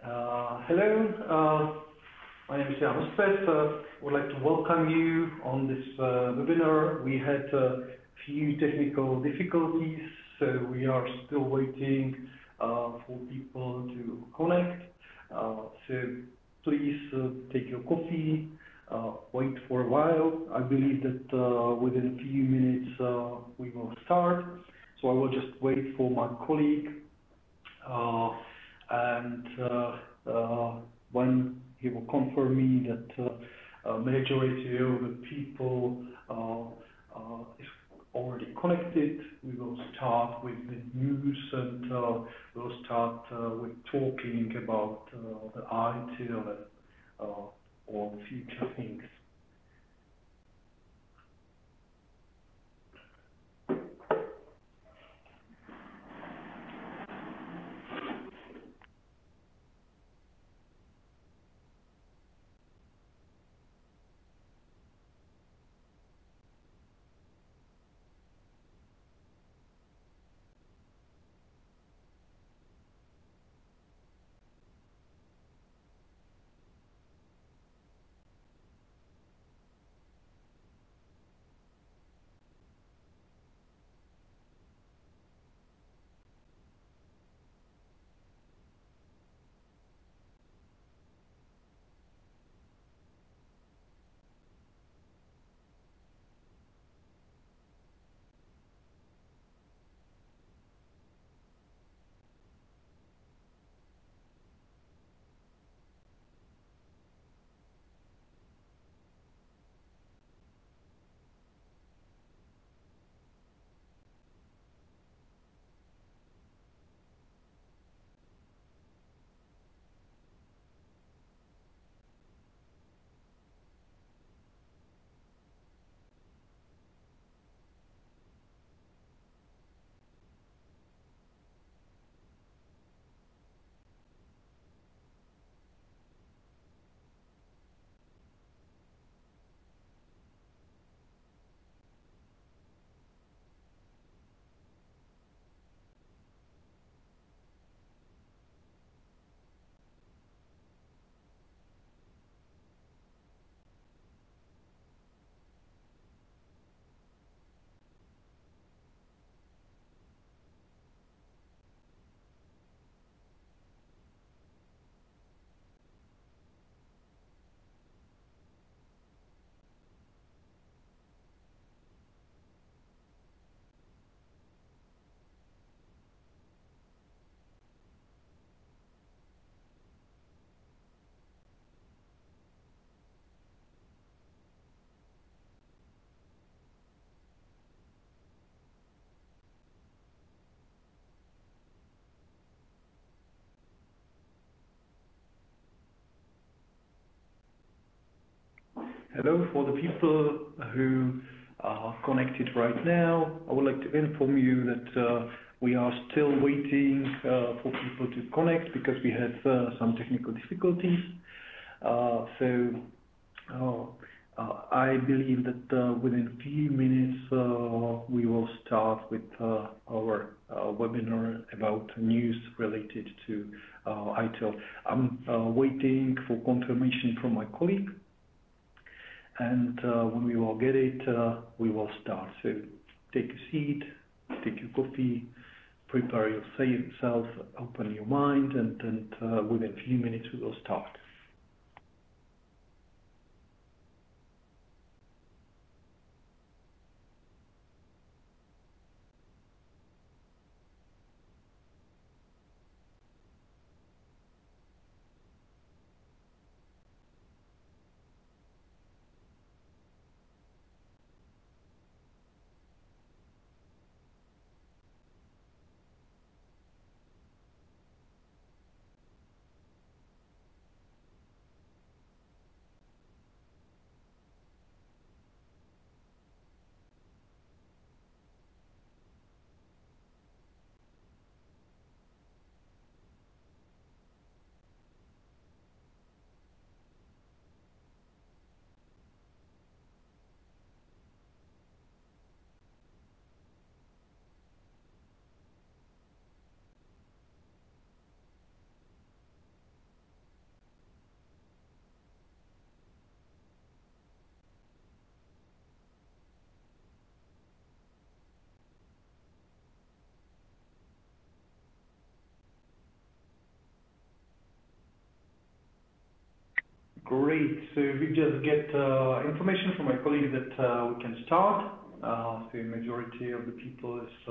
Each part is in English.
Hello, my name is Jan Ospet. Would like to welcome you on this webinar. We had a few technical difficulties, so we are still waiting for people to connect. So please take your coffee, wait for a while. I believe that within a few minutes we will start. So I will just wait for my colleague. When he will confirm me that majority of the people is already connected, we will start with the news and we'll start with talking about the ITIL and all future things. Hello, for the people who are connected right now, I would like to inform you that we are still waiting for people to connect because we had some technical difficulties. I believe that within a few minutes we will start with our webinar about news related to ITIL. I'm waiting for confirmation from my colleague. And when we will get it, we will start. So take a seat, take your coffee, prepare yourself, open your mind, and within a few minutes we will start. Great. So we just get information from my colleague that we can start. The majority of the people is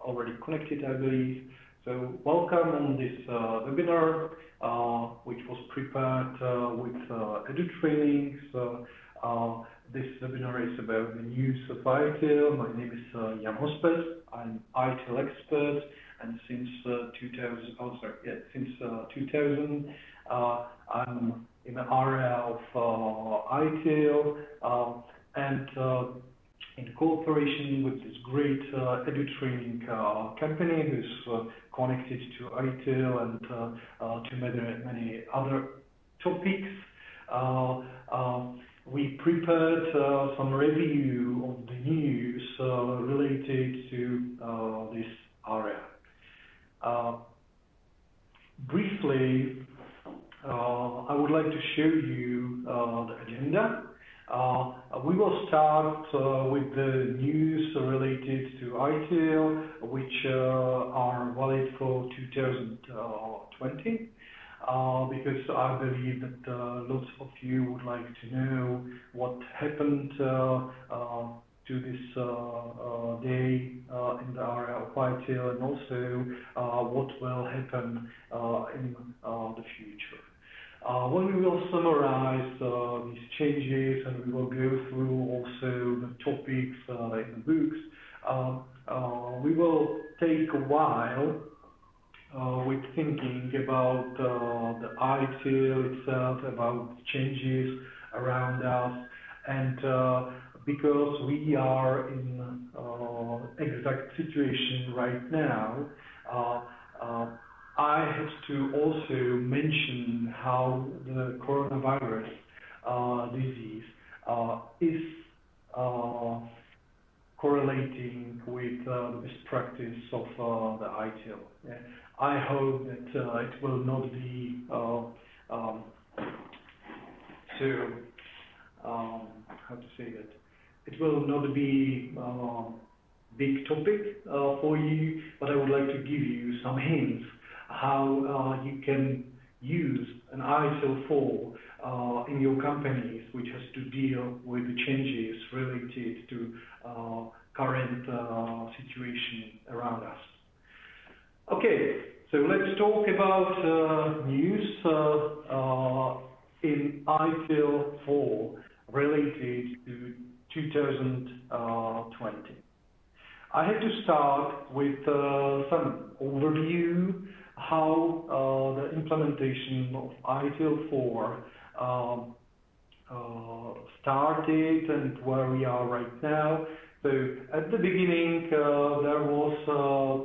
already connected, I believe. So welcome on this webinar, which was prepared with Edu Trainings. This webinar is about the news of ITIL. My name is Jan Hospes. I'm ITIL expert, and since 2000, I'm in the area of ITIL, and in cooperation with this great Edu Training company who's connected to ITIL and to many other topics. We prepared some review of the news related to this area. Briefly, I would like to show you the agenda. We will start with the news related to ITIL, which are valid for 2020. Because I believe that lots of you would like to know what happened to this day in the area of ITIL, and also what will happen in the future. When we will summarize these changes, and we will go through also the topics in the books, we will take a while with thinking about the ITIL itself, about changes around us, and because we are in exact situation right now, I have to also mention how the coronavirus disease is correlating with the best practice of the ITIL. Yeah. I hope that it will not be how to say that, it will not be big topic for you, but I would like to give you some hints how you can use an ITIL 4 in your companies, which has to deal with the changes related to current situation around us. Okay, so let's talk about news in ITIL 4 related to 2020. I have to start with some overview how the implementation of ITIL 4 started and where we are right now. So at the beginning, there was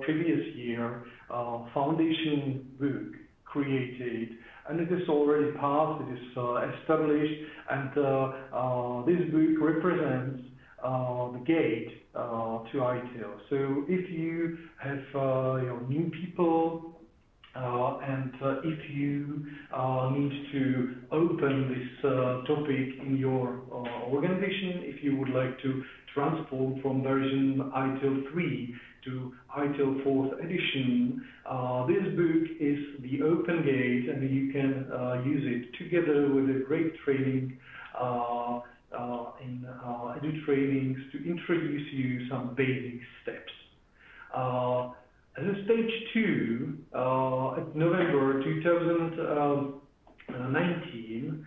previous year foundation book created, and it is already passed, it is established, and this book represents the gate to ITIL. So if you have new people, and if you need to open this topic in your organization, if you would like to transform from version ITIL 3 to ITIL 4th edition, this book is the open gate, and you can use it together with a great training in Edu Trainings to introduce you some basic steps. As a stage 2, at November 2019,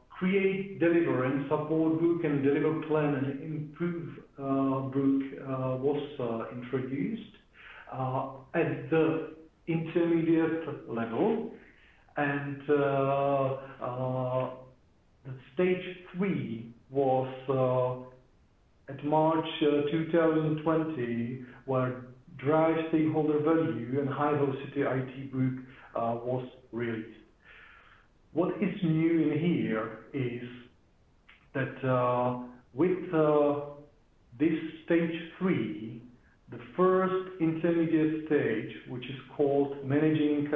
create, deliver, and support book and deliver plan and improve book was introduced at the intermediate level, and the stage 3 was at March 2020, where Drive Stakeholder Value and High Velocity IT book was released. What is new in here is that with this stage 3, the first intermediate stage, which is called Managing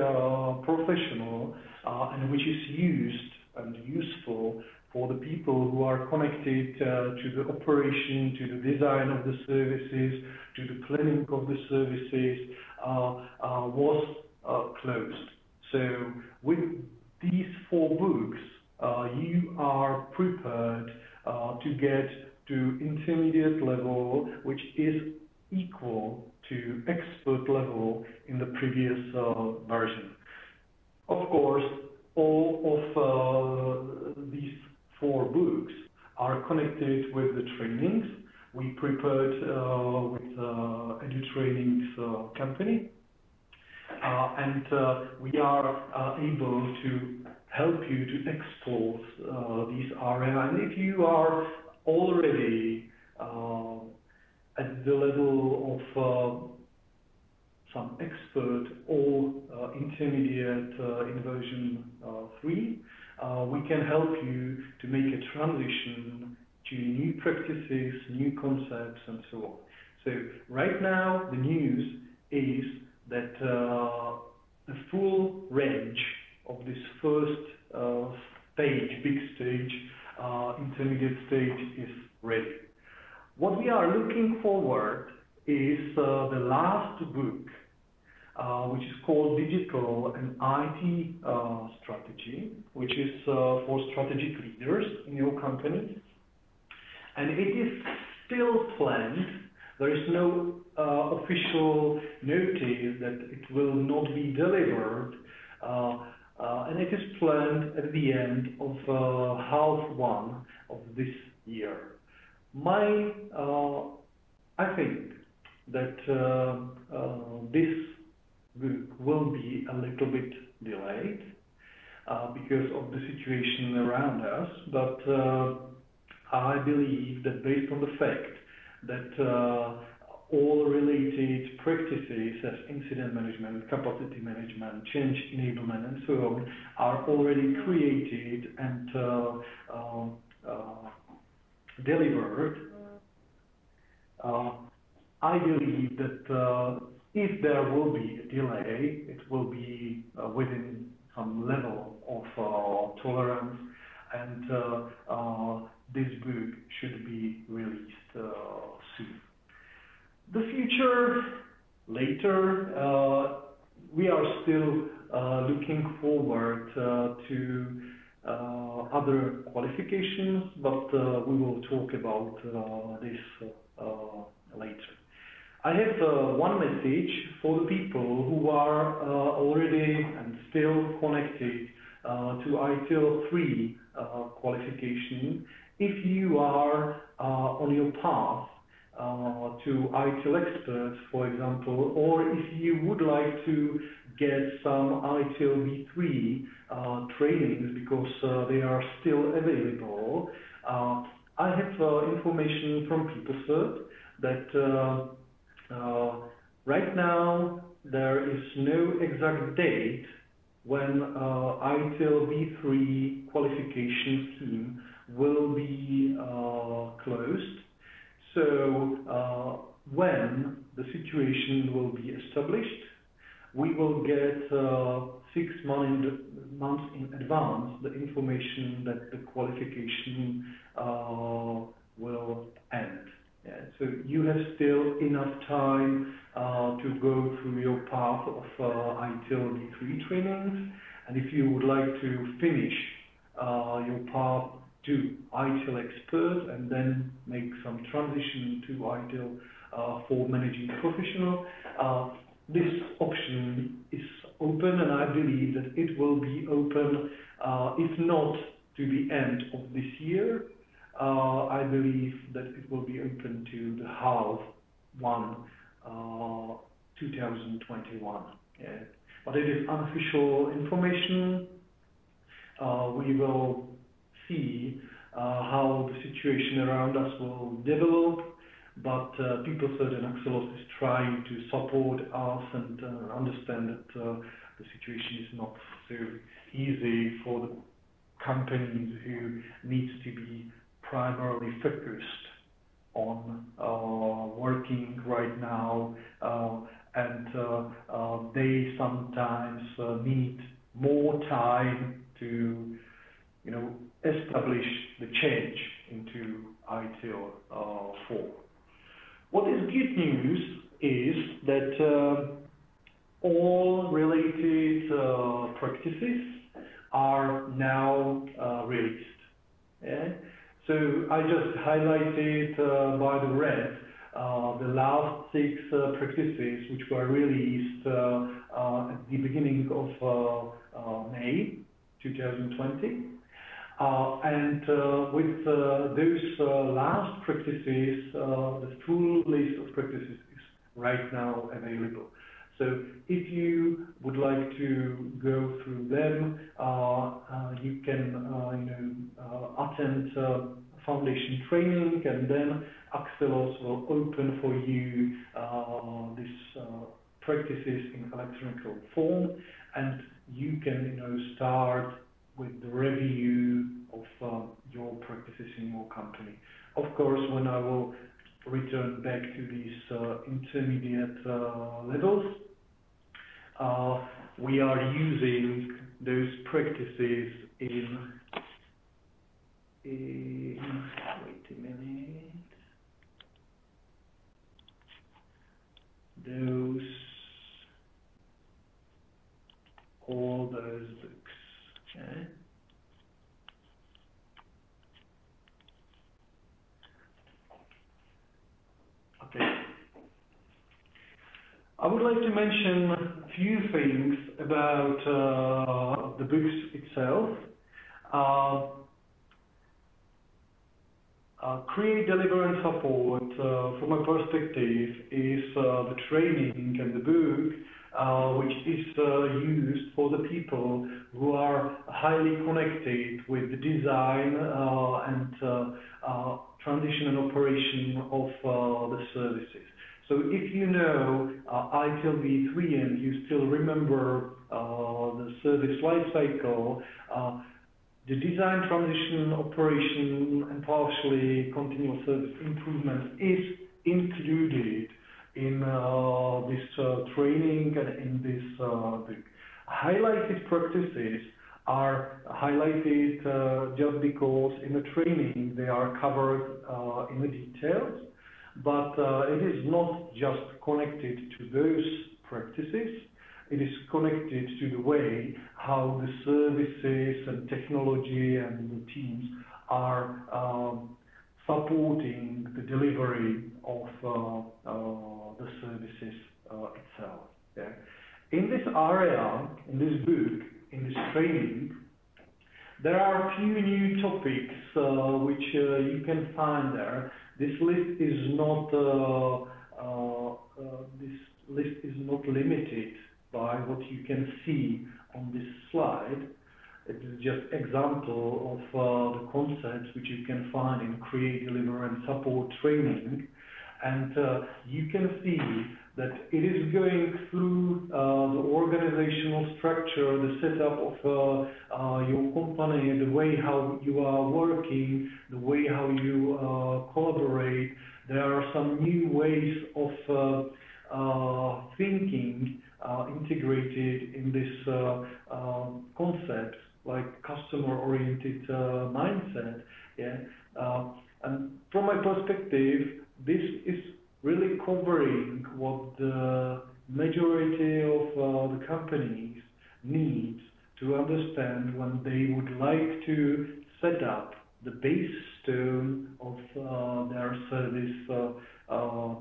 Professional, and which is used and useful for the people who are connected to the operation, to the design of the services, to the planning of the services, was closed. So with these 4 books, you are prepared to get to intermediate level, which is equal to expert level in the previous version. Of course, all of these 4 books are connected with the trainings we prepared with Edu Trainings company. And we are able to help you to expose these areas. And if you are already at the level of some expert or intermediate in version 3, we can help you to make a transition to new practices, new concepts, and so on. So right now, the news is that the full range of this first stage, big stage, intermediate stage is ready. What we are looking forward is the last book, which is called Digital and IT Strategy, which is for strategic leaders in your company. And it is still planned. There is no official notice that it will not be delivered, and it is planned at the end of half one of this year. I think that this book will be a little bit delayed because of the situation around us, but I believe that based on the fact that all related practices as incident management, capacity management, change enablement, and so on are already created and delivered, I believe that if there will be a delay, it will be within some level of tolerance, and this book should be released soon. The future, later, we are still looking forward to other qualifications, but we will talk about this later. I have one message for the people who are already and still connected to ITIL 3 qualification. If you are on your path to ITIL experts, for example, or if you would like to get some ITIL V3 trainings because they are still available, I have information from PeopleCert that right now there is no exact date when ITIL V3 qualification scheme will be closed. So when the situation will be established, we will get 6 months in advance the information that the qualification will end. Yeah, so you have still enough time to go through your path of ITIL V3 trainings, and if you would like to finish your path to ITIL expert and then make some transition to ITIL for managing professional, this option is open, and I believe that it will be open, if not to the end of this year, I believe that it will be open to the half one 2021. Yeah. But it is unofficial information. We will see how the situation around us will develop, but PeopleCert and Axelos is trying to support us and understand that the situation is not so easy for the companies who needs to be primarily focused on working right now, and they sometimes need more time to, establish the change into ITIL 4. What is good news is that all related practices are now released. Yeah? So I just highlighted by the red the last 6 practices which were released at the beginning of May 2020. And with those last practices, the full list of practices is right now available. So if you would like to go through them, you can attend foundation training, and then Axelos will open for you these practices in electronic form, and you can start with the review of your practices in your company. Of course, when I will return back to these intermediate levels, we are using those practices in wait a minute, all those books. Okay. Okay. I would like to mention a few things about the books itself. Create, deliver, and support, from my perspective, is the training and the book which is used for the people who are highly connected with the design and transition and operation of the services. So if you know ITIL V3 and you still remember the service lifecycle, the design, transition, operation, and partially continuous service improvement is included in this training and in this book. Highlighted practices are highlighted just because in the training they are covered in the details, but it is not just connected to those practices. It is connected to the way how the services and technology and the teams are supporting the delivery of the services itself. Yeah. In this area, in this book, in this training, there are a few new topics which you can find there. This list is not limited by what you can see on this slide. It is just example of the concepts which you can find in create, deliver, and support training, and you can see that it is going through the organizational structure, the setup of your company, the way how you are working, the way how you collaborate. There are some new ways of thinking integrated in this concept, like customer-oriented mindset. Yeah, and from my perspective, this is really covering what the majority of the companies need to understand when they would like to set up the base stone of their service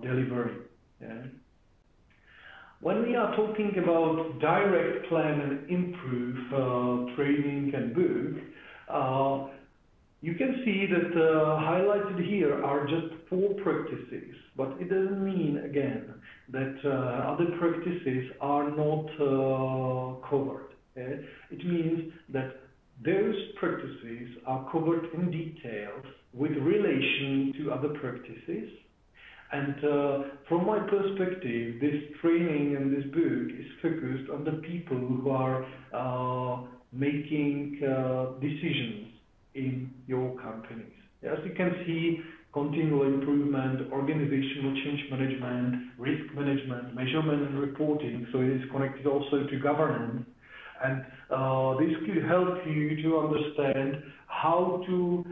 delivery. Yeah. When we are talking about direct, plan, and improve training and book, you can see that highlighted here are just 4 practices, but it doesn't mean, again, that other practices are not covered. Okay? It means that those practices are covered in details with relation to other practices. And from my perspective, this training and this book is focused on the people who are making decisions in your companies. As you can see, continual improvement, organizational change management, risk management, measurement and reporting, so it is connected also to governance. And this could help you to understand how to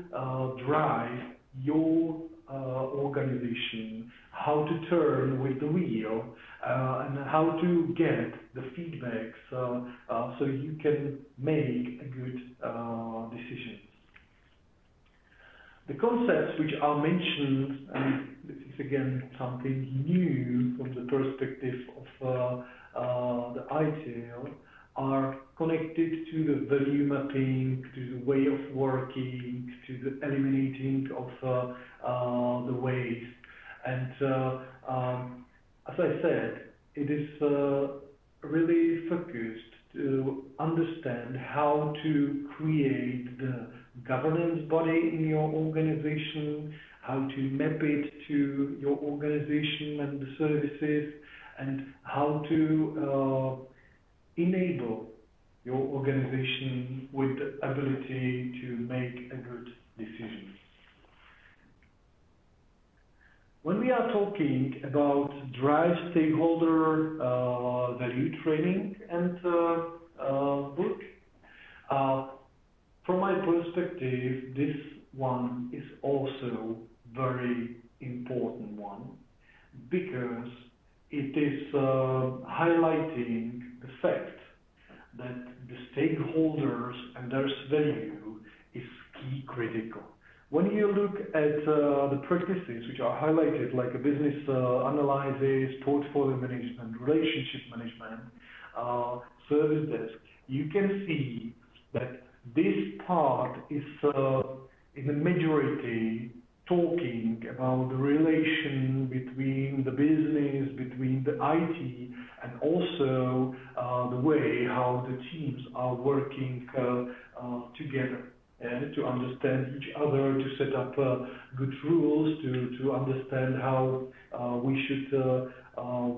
drive your organization, how to turn with the wheel, and how to get the feedbacks so you can make a good decision. The concepts which are mentioned, and this is again something new from the perspective of the ITIL, are connected to the value mapping, to the way of working, to the eliminating of the waste. And as I said, it is really focused to understand how to create the governance body in your organization, how to map it to your organization and the services, and how to enable your organization with the ability to make a good decision. When we are talking about drive stakeholder value training and book, from my perspective, this one is also very important one because it is highlighting the fact that the stakeholders and their value is key critical. When you look at the practices which are highlighted, like a business analysis, portfolio management, relationship management, service desk, you can see that this part is in the majority talking about the relation between the business, between the IT, and also the way how the teams are working together. And to understand each other, to set up good rules, to understand how we should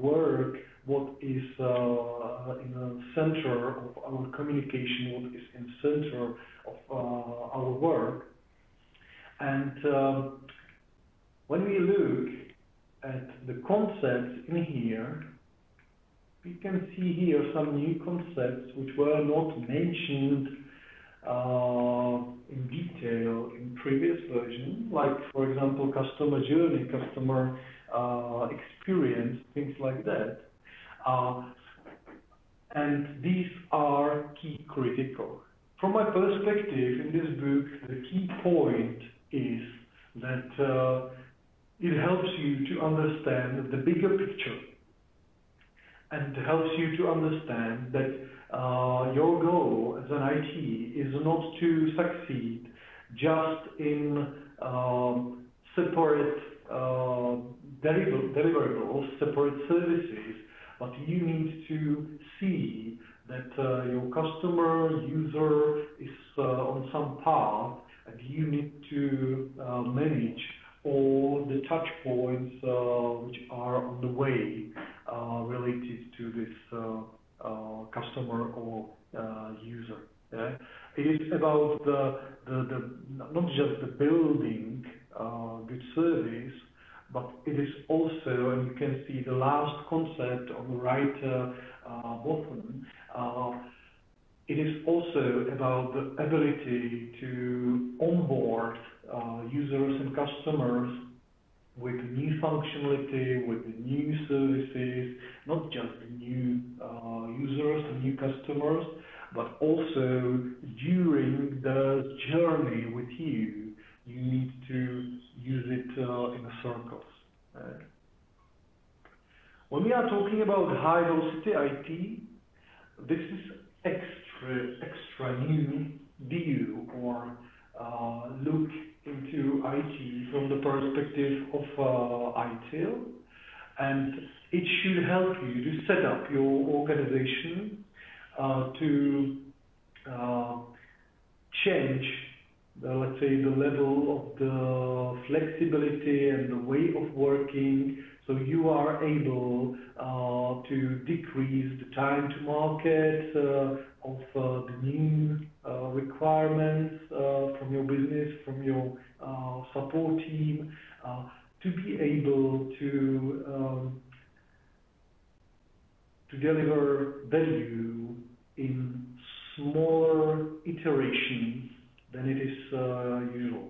work, what is in the center of our communication, what is in the center of our work. And when we look at the concepts in here, we can see here some new concepts which were not mentioned in detail in previous version, like for example customer journey, customer experience, things like that. And these are key critical. From my perspective in this book, the key point is that it helps you to understand the bigger picture and helps you to understand that your goal as an IT is not to succeed just in separate deliverables, separate services, but you need to see that your customer, user is on some path, and you need to manage all the touch points which are on the way related to this customer or user. Yeah? It is about not just the building good service, but it is also, and you can see the last concept on the right bottom, it is also about the ability to onboard users and customers with new functionality, with the new services, not just the new users and new customers, but also during the journey with you, you need to use it in the circles. When we are talking about high velocity IT, this is extra new view or look into IT from the perspective of ITIL, and it should help you to set up your organization to change let's say the level of the flexibility and the way of working, so you are able to decrease the time to market of the new requirements from your business, from your support team, to be able to deliver value in smaller iterations than it is usual.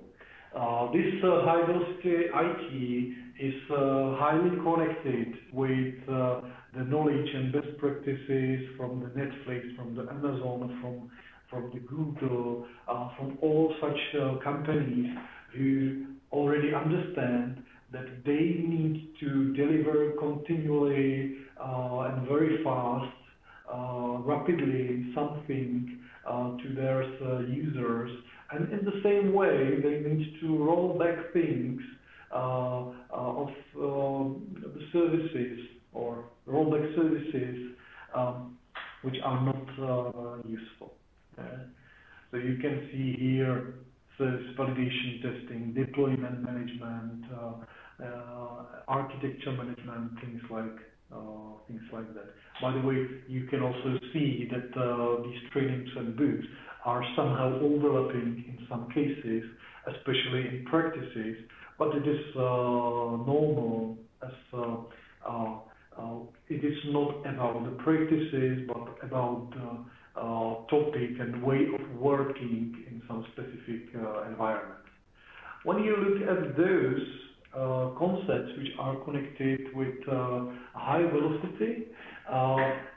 This high velocity IT is highly connected with the knowledge and best practices from the Netflix, from the Amazon, from the Google, from all such companies who already understand that they need to deliver continually and very fast, rapidly something to their users. And in the same way, they need to roll back things of the services or rollback services which are not useful. So you can see here service validation testing, deployment management, architecture management, things like that. By the way, you can also see that these trainings and books are somehow overlapping in some cases, especially in practices, but it is normal as it is not about the practices, but about topic and way of working in some specific environment. When you look at those concepts which are connected with high velocity,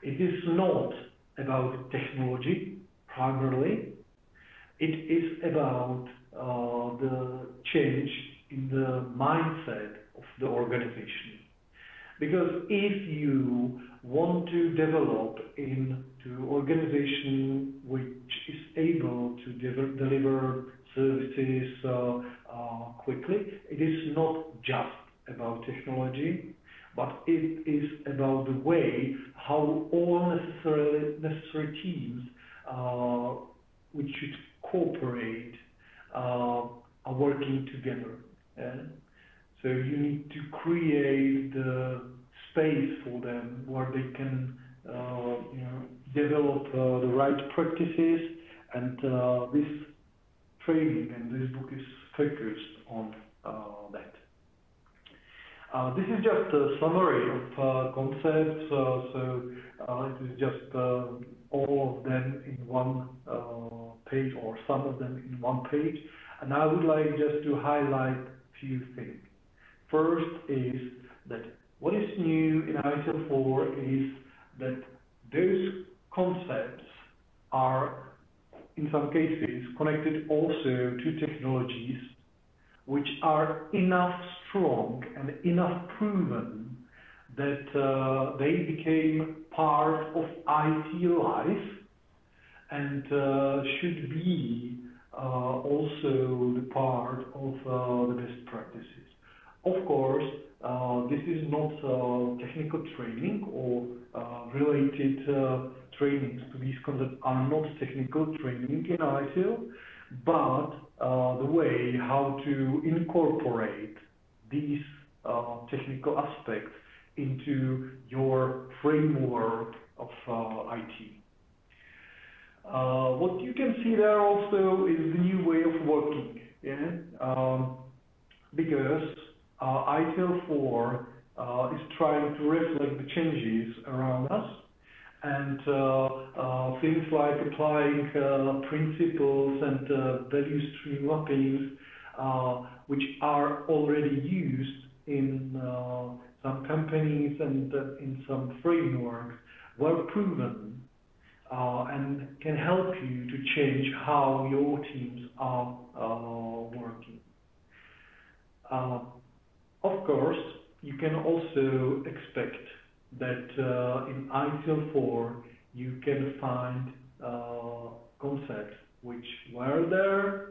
it is not about technology primarily. It is about the change in the mindset of the organization. Because if you want to develop into organization which is able to deliver services quickly, it is not just about technology, but it is about the way how all necessary teams which should cooperate are working together. So you need to create the space for them where they can develop the right practices, and this training and this book is focused on that. This is just a summary of concepts, so it is just all of them in one page, or some of them in one page, and I would like just to highlight a few things. First is that what is new in ITIL 4 is that those concepts are, in some cases, connected also to technologies which are enough strong and enough proven that they became part of IT life and should be also the part of the best practices. Of course, this is not technical training or related trainings to these concepts are not technical training in ITIL, but the way how to incorporate these technical aspects into your framework of IT. What you can see there also is the new way of working, because ITIL 4 is trying to reflect the changes around us, and things like applying principles and value stream mappings, which are already used in some companies and in some frameworks, were proven and can help you to change how your teams are working. Of course, you can also expect that in ITIL 4 you can find concepts which were there,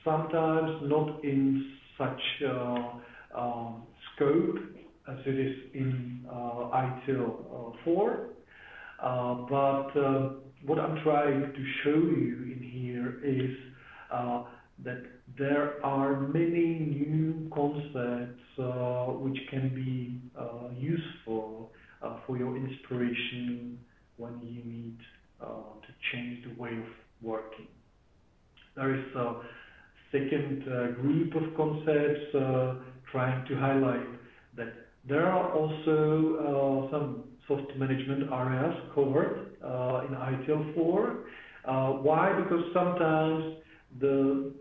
sometimes not in such scope as it is in ITIL 4, but what I'm trying to show you in here is that there are many new concepts which can be useful for your inspiration when you need to change the way of working. There is a second group of concepts trying to highlight that there are also some soft management areas covered in ITIL 4. Why? Because sometimes the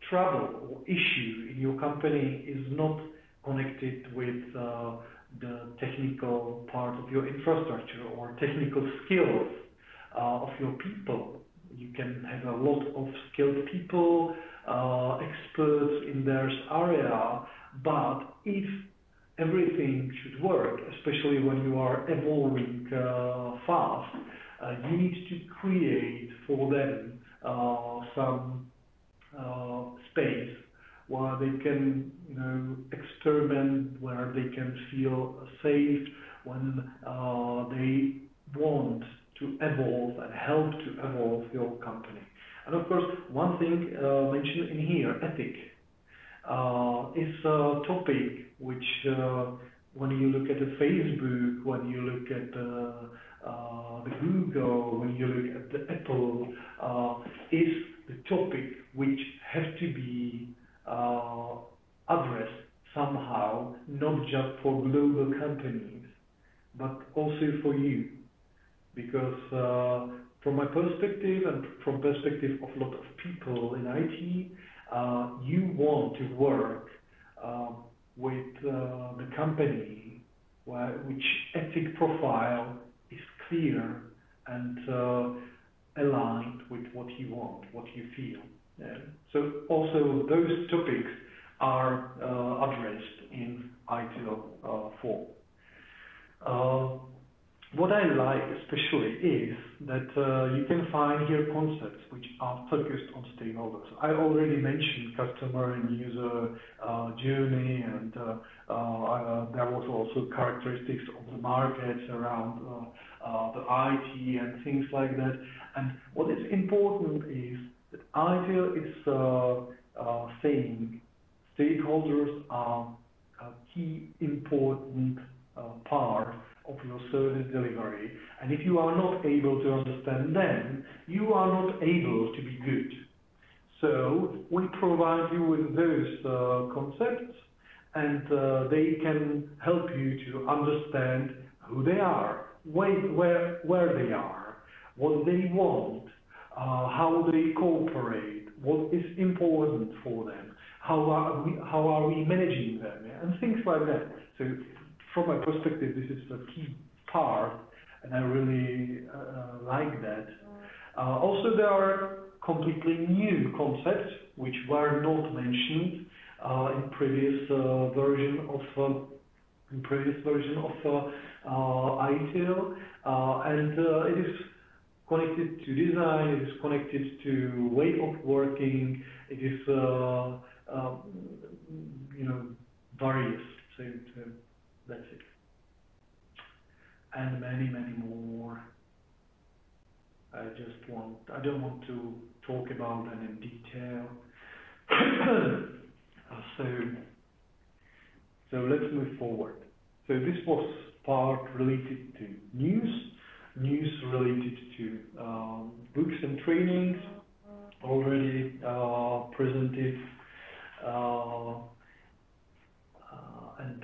trouble or issue in your company is not connected with the technical part of your infrastructure or technical skills of your people. You can have a lot of skilled people, experts in their area, but if everything should work, especially when you are evolving fast, you need to create for them some space where they can, experiment, where they can feel safe when they want to evolve and help to evolve your company. And of course, one thing mentioned in here, ethic, is a topic which, when you look at the Facebook, when you look at the Google, when you look at the Apple, is the topic which has to be addressed somehow, not just for global companies, but also for you. Because from my perspective and from perspective of a lot of people in IT, you want to work with the company which ethic profile is clear and aligned with what you want, what you feel. Yeah. So also those topics are addressed in ITIL 4. What I like especially is that you can find here concepts which are focused on stakeholders. I already mentioned customer and user journey, and there was also characteristics of the markets around the IT and things like that. And what is important is that ITIL is saying stakeholders are a key important part of your service delivery, and if you are not able to understand them, you are not able to be good. So we provide you with those concepts, and they can help you to understand who they are, where they are, what they want, how they cooperate, what is important for them, how are we managing them, yeah? And things like that. So from my perspective, this is a key part, and I really like that. Also, there are completely new concepts which were not mentioned in previous version of ITIL, and it is connected to design. It is connected to way of working. It is various. So that's it. And many more. I don't want to talk about them in detail. So let's move forward. So this was part related to news related to books and trainings already presented. And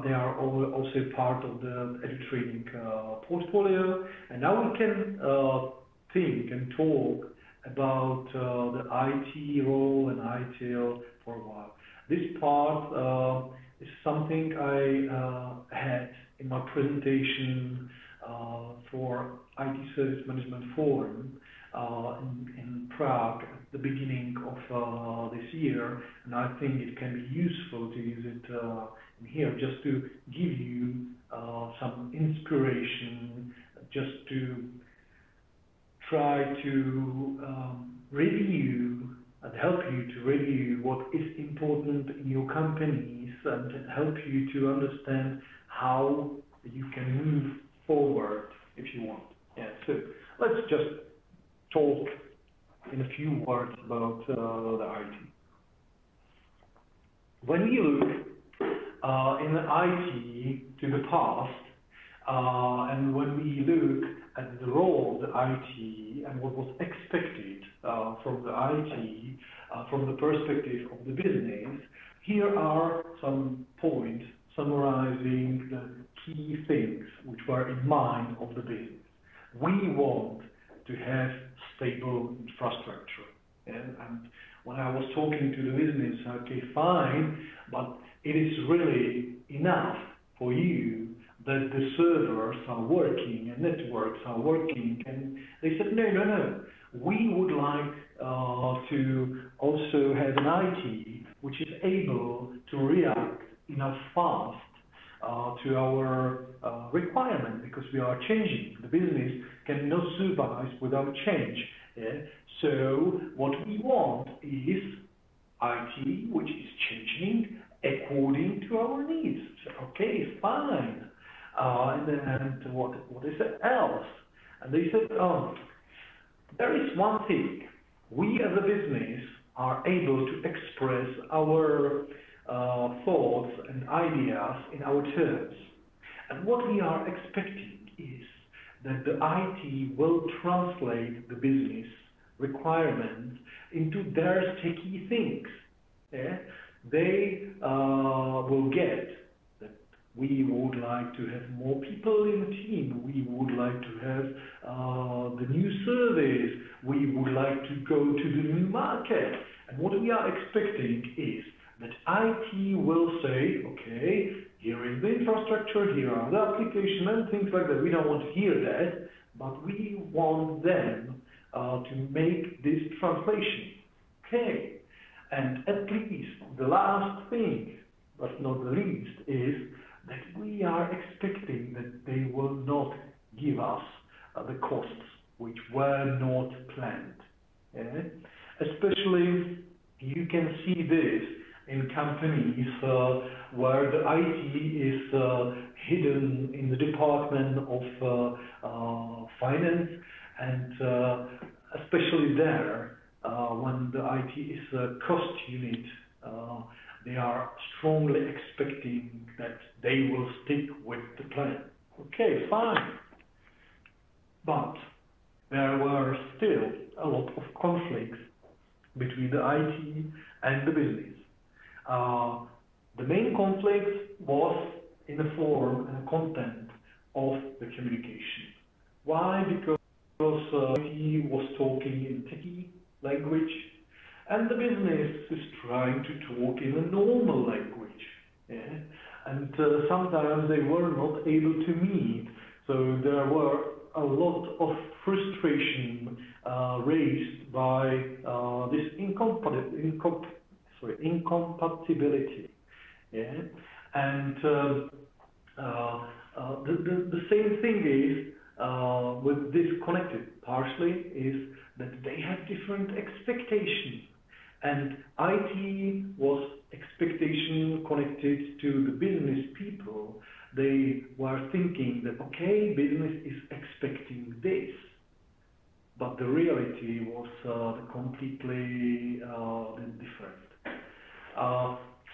they are also part of the edu-training portfolio. And now we can think and talk about the IT role and ITIL for a while. This part is something I had in my presentation for IT Service Management Forum in Prague at the beginning of this year, and I think it can be useful to use it in here just to give you some inspiration, just to try to review and help you to review what is important in your companies and help you to understand how you can move forward if you want. Yeah, so let's just talk in a few words about the IT. When we look in the IT to the past, and when we look at the role of the IT and what was expected from the IT, from the perspective of the business, here are some points summarizing the key things which were in mind of the business. We want to have stable infrastructure. And when I was talking to the business, okay, fine, but it is really enough for you that the servers are working and networks are working. And they said, no, no, no. We would like to also have an IT which is able to react enough fast to our requirement, because we are changing. The business cannot survive without change. Yeah? So what we want is IT which is changing according to our needs. So, okay, fine. And what is it else? And they said, oh, there is one thing. We as a business are able to express our thoughts and ideas in our terms. And what we are expecting is that the IT will translate the business requirements into their sticky things. Yeah? They will get that we would like to have more people in the team, we would like to have the new service, we would like to go to the new market. And what we are expecting is that IT will say, okay, here is the infrastructure, here are the applications and things like that. We don't want to hear that, but we want them to make this translation. Okay. And at least the last thing, but not the least, is that we are expecting that they will not give us the costs which were not planned. Yeah? Especially, you can see this in companies where the IT is hidden in the department of finance, and especially there, when the IT is a cost unit, they are strongly expecting that they will stick with the plan. Okay, fine. But there were still a lot of conflicts between the IT and the business. The main conflict was in the form and content of the communication. Why? Because IT was talking in techie language, and the business is trying to talk in a normal language. Yeah? And sometimes they were not able to meet, so there were a lot of frustration raised by this incompatibility. Yeah? And the same thing is with this connected partially is that they have different expectations, and IT was expectation connected to the business people. They were thinking that, okay, business is expecting this, but the reality was completely different.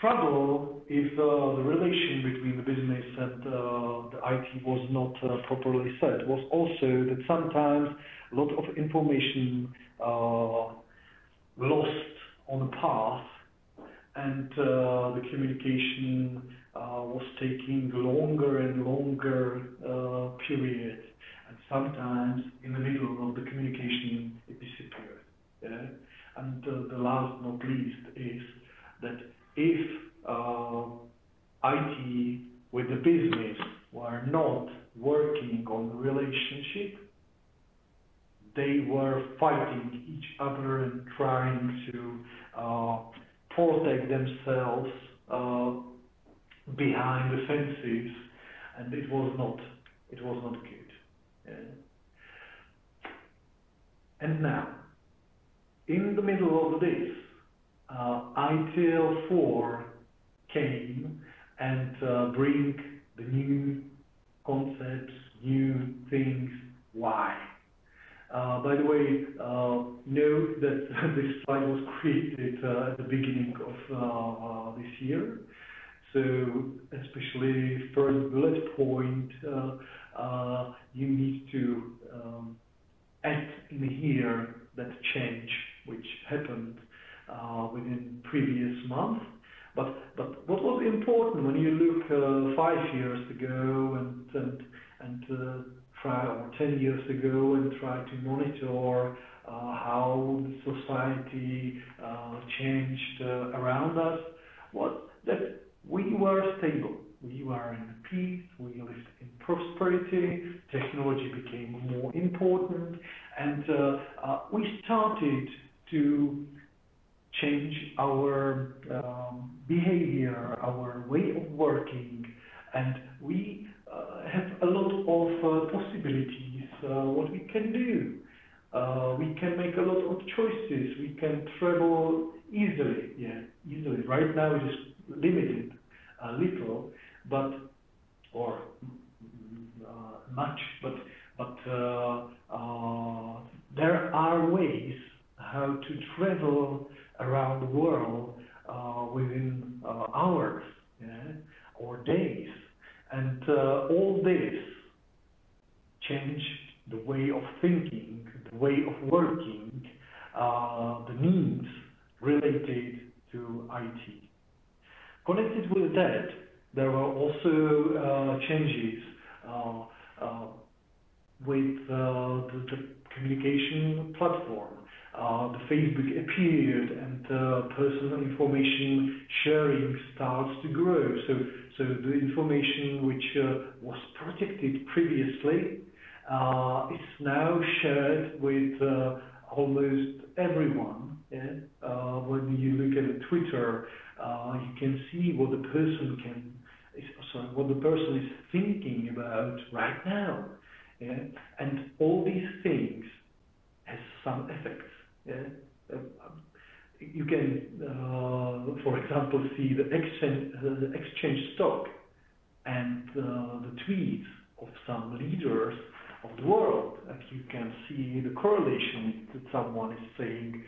Trouble if the relation between the business and the IT was not properly set was also that sometimes a lot of information lost on the path, and the communication was taking longer and longer period, and sometimes in the middle of the communication it disappeared. Yeah? And the last not least is that if IT with the business were not working on the relationship, they were fighting each other and trying to protect themselves behind the fences, and it was not good. Yeah. And now, in the middle of this, ITIL 4 came and bring the new concepts, new things. Why? By the way, note that this slide was created at the beginning of this year. So, especially first bullet point, you need to add in here that change which happened within previous month. But what was important when you look 5 years ago and try, or 10 years ago, and try to monitor how the society changed around us, was that we were stable. We were in peace, we lived in prosperity, technology became more important, and we started to change our behavior, our way of working, and we have a lot of possibilities what we can do. We can make a lot of choices. We can travel easily. Yeah, easily. Right now it is limited a little, but or much, but there are ways how to travel around the world within hours, yeah, or days, and all this change the way of thinking, the way of working, the needs related to IT. Connected with that, there were also changes with the communication platform. The Facebook appeared, and personal information sharing starts to grow. So the information which was protected previously is now shared with almost everyone. Yeah? When you look at Twitter, you can see what the person what the person is thinking about right now. Yeah? And all these things has some effects. Yeah? You can, for example, see the exchange stock and the tweets of some leaders of the world, and you can see the correlation that someone is saying,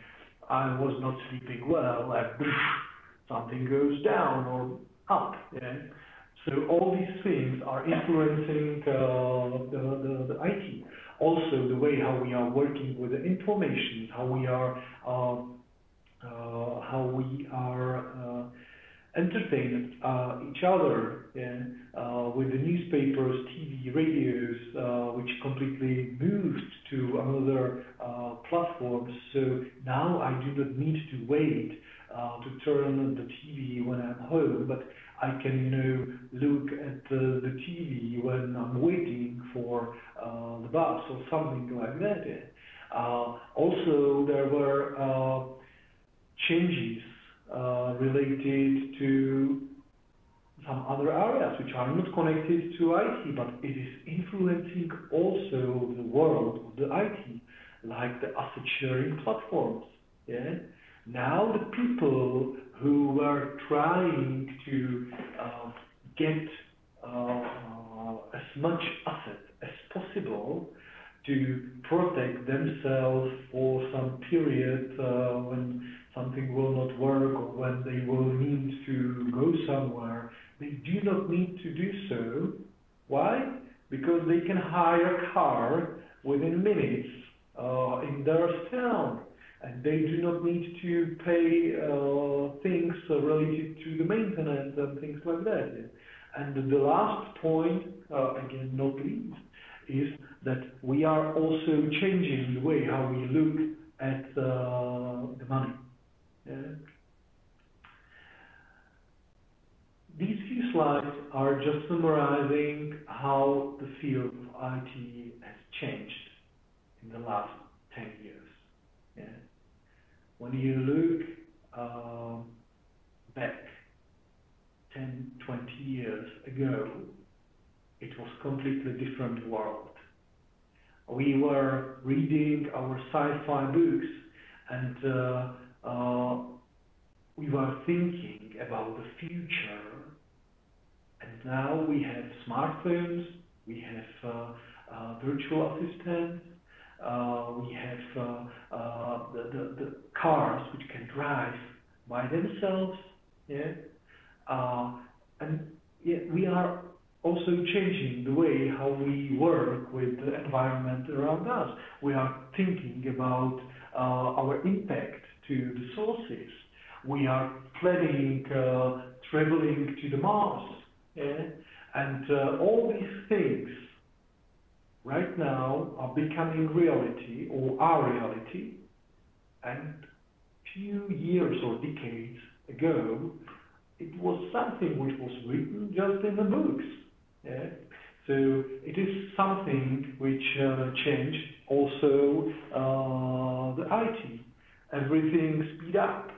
I was not sleeping well, and something goes down or up. Yeah? So all these things are influencing the IT. Also, the way how we are working with the information, how we are entertaining each other, yeah, with the newspapers, TV, radios, which completely moved to another platforms. So now I do not need to wait to turn the TV when I'm home, but I can, look at the TV when I'm waiting for the bus or something like that. Yeah. Also, there were changes related to some other areas which are not connected to IT, but it is influencing also the world of the IT, like the asset sharing platforms. Yeah? Now the people who were trying to get as much asset as possible to protect themselves for some period when something will not work or when they will need to go somewhere, they do not need to do so. Why? Because they can hire a car within minutes in their town, and they do not need to pay things related to the maintenance and things like that. And the last point, again not least, is that we are also changing the way how we look at the money. Yeah. These few slides are just summarizing how the field of IT has changed in the last 10 years. Yeah. When you look back 10, 20 years ago, it was completely different world. We were reading our sci-fi books, and we were thinking about the future. And now we have smartphones, we have virtual assistants, we have the cars which can drive by themselves. Yeah, and yeah, we are also changing the way how we work with the environment around us. We are thinking about our impact to the sources. We are planning traveling to the Mars, yeah? And all these things right now are becoming reality or are reality. And few years or decades ago, it was something which was written just in the books. Yeah? So it is something which changed also the IT. Everything speed up.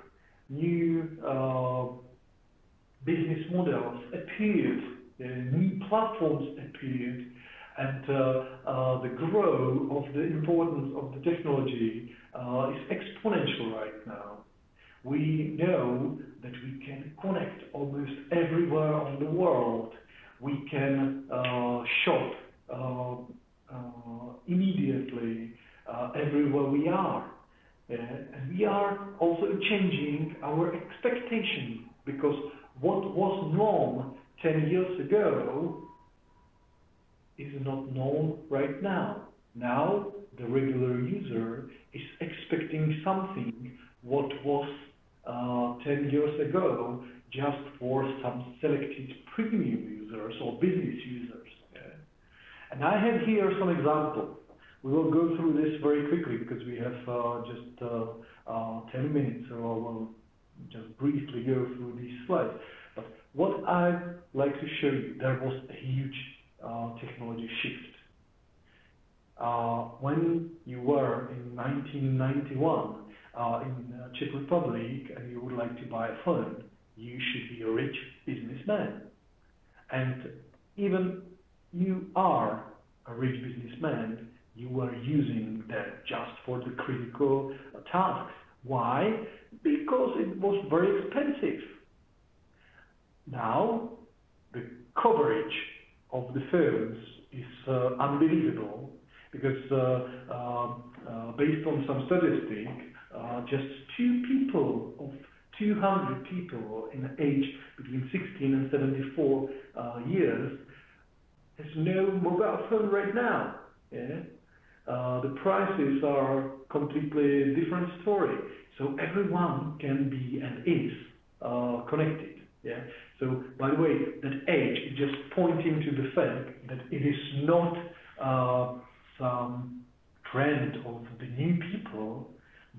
New business models appeared, new platforms appeared, and the growth of the importance of the technology is exponential right now. We know that we can connect almost everywhere on the world. We can shop immediately everywhere we are. And we are also changing our expectation, because what was norm 10 years ago is not known right now. Now the regular user is expecting something what was 10 years ago just for some selected premium users or business users. Yeah. And I have here some examples. We will go through this very quickly because we have just 10 minutes, so I will just briefly go through these slides. But what I'd like to show you, there was a huge technology shift. When you were in 1991 in Czech Republic and you would like to buy a phone, you should be a rich businessman. And even you are a rich businessman, you were using that just for the critical tasks. Why? Because it was very expensive. Now, the coverage of the phones is unbelievable, because based on some statistics, just 2 people of 200 people in age between 16 and 74 years has no mobile phone right now. Yeah? The prices are completely different story. So everyone can be and is connected. Yeah. So by the way, that age is just pointing to the fact that it is not some trend of the new people,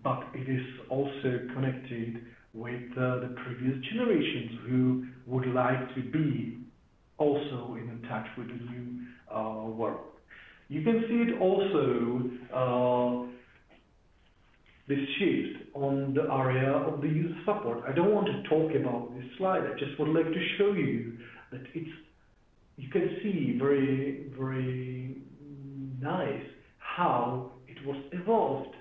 but it is also connected with the previous generations who would like to be also in touch with the new world. You can see it also, this shift on the area of the user support. I don't want to talk about this slide, I just would like to show you that you can see very, very nice how it was evolved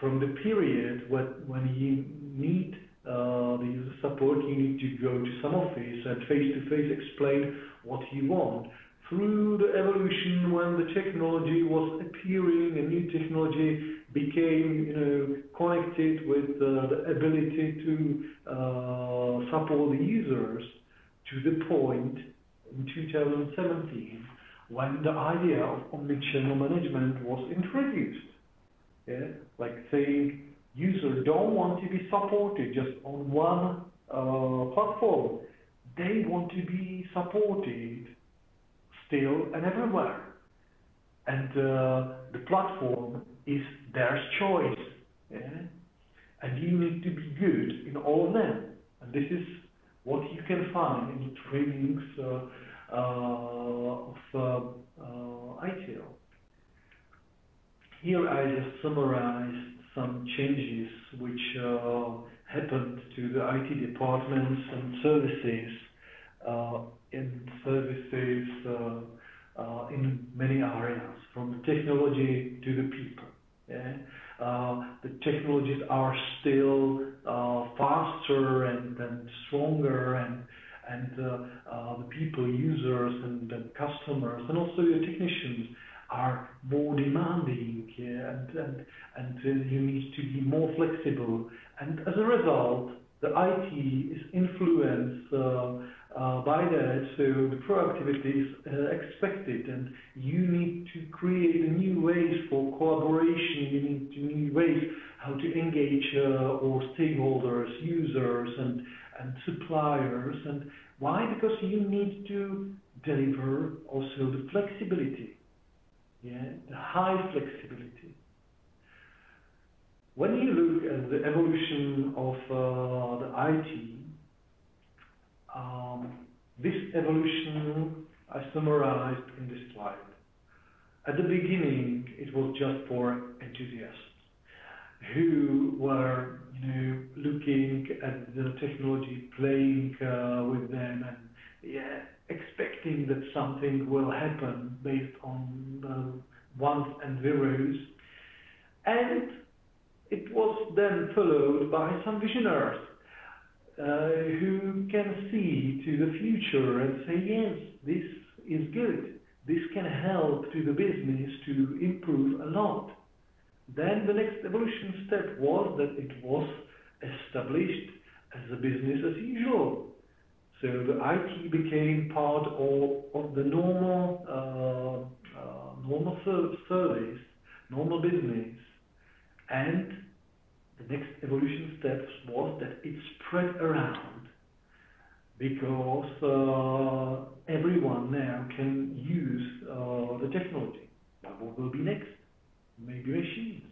from the period when you need the user support, you need to go to some office and face-to-face explain what you want, through the evolution when the technology was appearing, a new technology became connected with the ability to support the users, to the point in 2017 when the idea of omnichannel management was introduced. Yeah? Like saying, users don't want to be supported just on one platform. They want to be supported still and everywhere. And the platform is their choice. Yeah? And you need to be good in all of them. And this is what you can find in the trainings of ITIL. Here I just summarized some changes which happened to the IT departments and services in many areas, from the technology to the people. Yeah? The technologies are still faster and stronger, and the people, users and customers, and also your technicians are more demanding, yeah? and you need to be more flexible. And as a result, the IT is influenced by that, so the productivity is expected, and you need to create new ways for collaboration, you need to new ways how to engage all stakeholders, users and suppliers. And why? Because you need to deliver also the flexibility, yeah, the high flexibility. When you look at the evolution of the IT, This evolution I summarized in this slide. At the beginning, it was just for enthusiasts who were, looking at the technology, playing with them, and expecting that something will happen based on ones and zeros. And it was then followed by some visionaries who can see to the future and say, yes, this is good. This can help to the business to improve a lot. Then the next evolution step was that it was established as a business as usual. So the IT became part of the normal service, normal business. And the next evolution steps was that it spread around because everyone now can use the technology. What will be next? Maybe machines.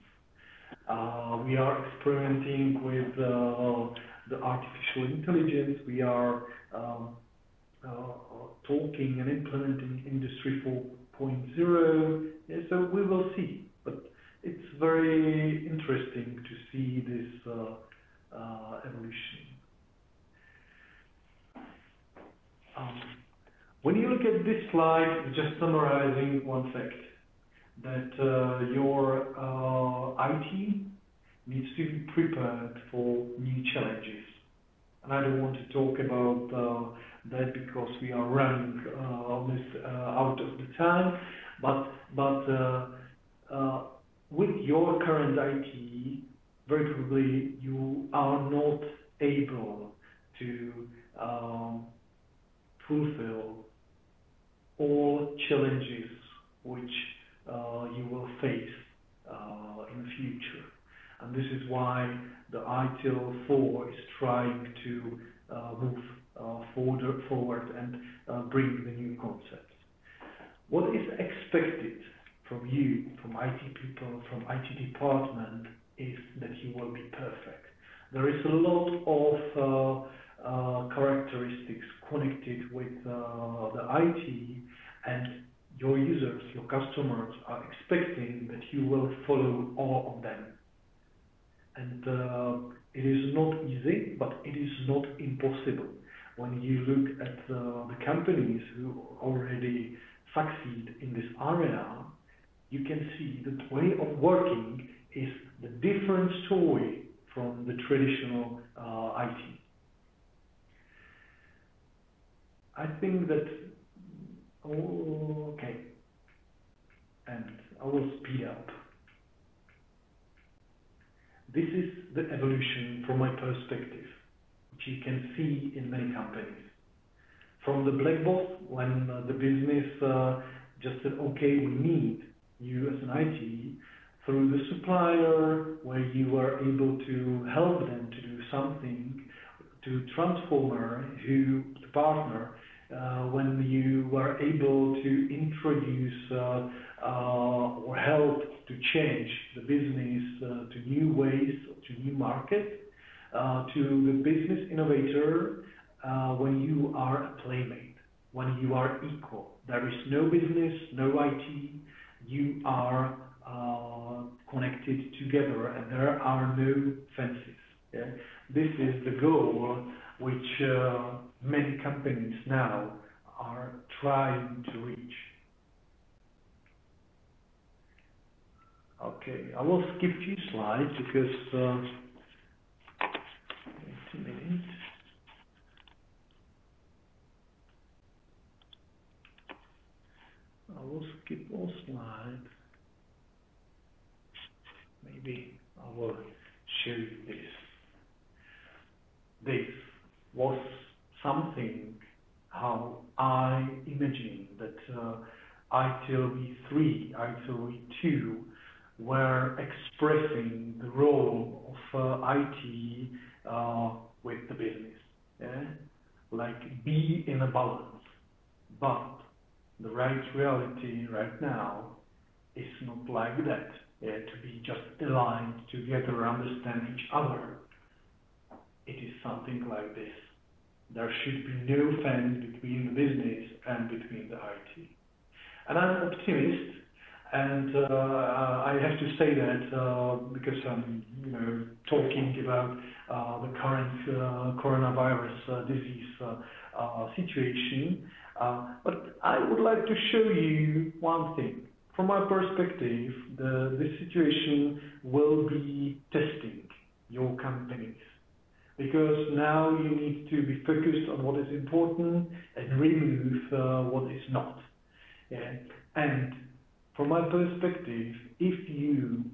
We are experimenting with the artificial intelligence. We are talking and implementing Industry 4.0. Yeah, so we will see. But it's very interesting to see this evolution. When you look at this slide, it's just summarizing one fact, that your IT needs to be prepared for new challenges. And I don't want to talk about that because we are running almost out of the time, but with your current IT, very probably you are not able to fulfill all challenges which you will face in the future. And this is why the ITIL 4 is trying to move forward and bring the new concepts. What is expected from you, from IT people, from IT department, is that you will be perfect. There is a lot of characteristics connected with the IT, and your users, your customers are expecting that you will follow all of them. And it is not easy, but it is not impossible. When you look at the companies who already succeed in this area, you can see that the way of working is the different story from the traditional IT. I think that, okay, and I will speed up. This is the evolution from my perspective, which you can see in many companies. From the black box, when the business just said, okay, we need you as an IT, through the supplier, where you were able to help them to do something, to transformer, the partner, when you were able to introduce or help to change the business to new ways, to new markets, to the business innovator, when you are a playmate, when you are equal. There is no business, no IT, you are connected together, and there are no fences. Yeah? This is the goal which many companies now are trying to reach. Okay, I will skip a few slides because wait a minute. I will skip all slides. Maybe I will show you this. This was something how I imagine that ITIL V3, ITIL V2 were expressing the role of IT with the business. Yeah? Like be in a balance. But the right reality right now is not like that. Yeah? To be just aligned together, understand each other. It is something like this. There should be no fence between the business and between the IT. And I'm optimist, and I have to say that because I'm, talking about the current coronavirus disease situation. But I would like to show you one thing. From my perspective, this situation will be testing your companies, because now you need to be focused on what is important and remove what is not. Yeah. And from my perspective, if you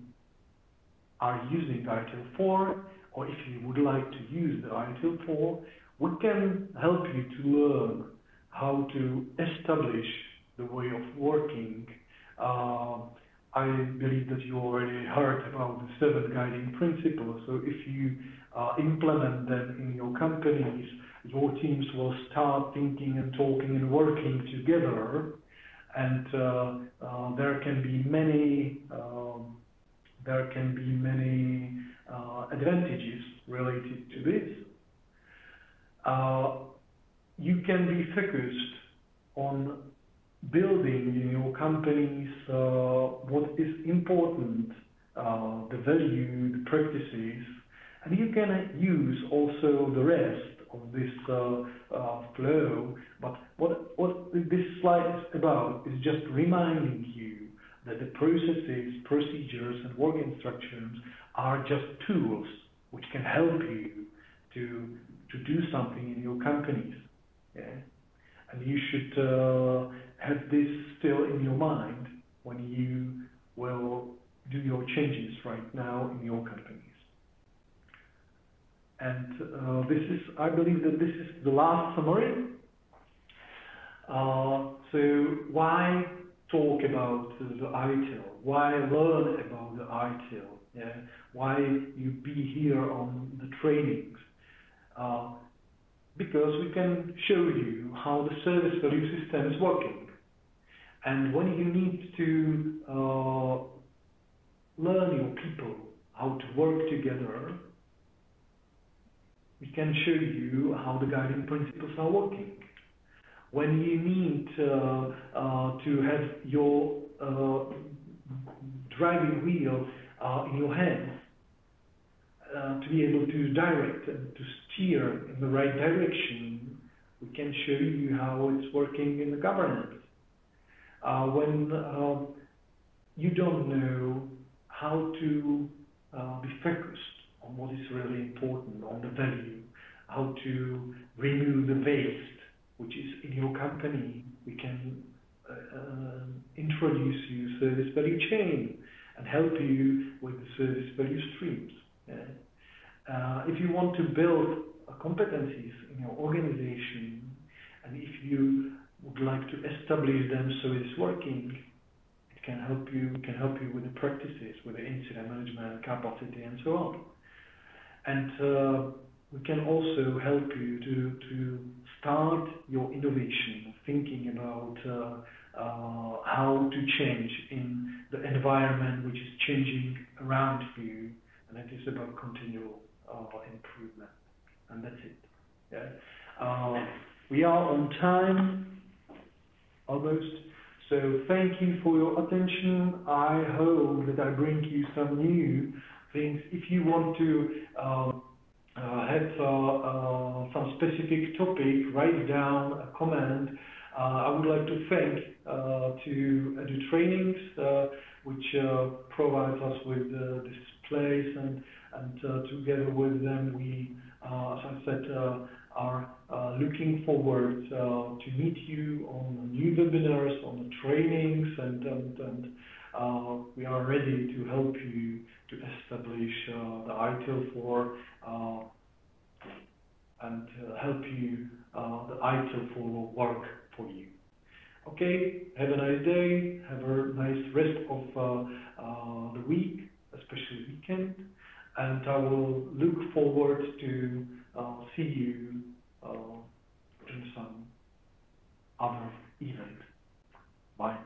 are using ITIL 4, or if you would like to use the ITIL 4, we can help you to learn how to establish the way of working. I believe that you already heard about the 7 guiding principles. So if you implement them in your companies, your teams will start thinking and talking and working together. And there can be many advantages related to this. You can be focused on building in your companies what is important, the value, the practices, and you can use also the rest of this flow. But what this slide is about is just reminding you that the processes, procedures, and work instructions are just tools which can help you to do something in your companies. Yeah? And you should have this still in your mind when you will do your changes right now in your companies. And I believe that this is the last summary. So why talk about the ITIL? Why learn about the ITIL? Yeah? Why you be here on the trainings? Because we can show you how the service value system is working. And when you need to learn your people how to work together, we can show you how the guiding principles are working. When you need to have your driving wheel in your hands, to be able to direct and to steer in the right direction, we can show you how it's working in the governance. When you don't know how to be focused on what is really important, on the value, how to remove the waste which is in your company, we can introduce you service value chain and help you with the service value streams. Yeah? If you want to build competencies in your organization, and if you would like to establish them so it's working, it can help you with the practices, with the incident management, capacity, and so on. And we can also help you to start your innovation, thinking about how to change in the environment which is changing around you, and it is about continual improvement. And that's it. Yeah. We are on time, almost. So thank you for your attention. I hope that I bring you some new things. If you want to have some specific topic, write down a comment. I would like to thank to the trainings which provide us with displays, and together with them we, as I said, are looking forward to meet you on new webinars, on the trainings, and we are ready to help you to establish the ITIL 4 and help you the ITIL 4 will work for you. Okay, have a nice day, have a nice rest of the week, especially weekend, and I will look forward to see you in some other event. Bye.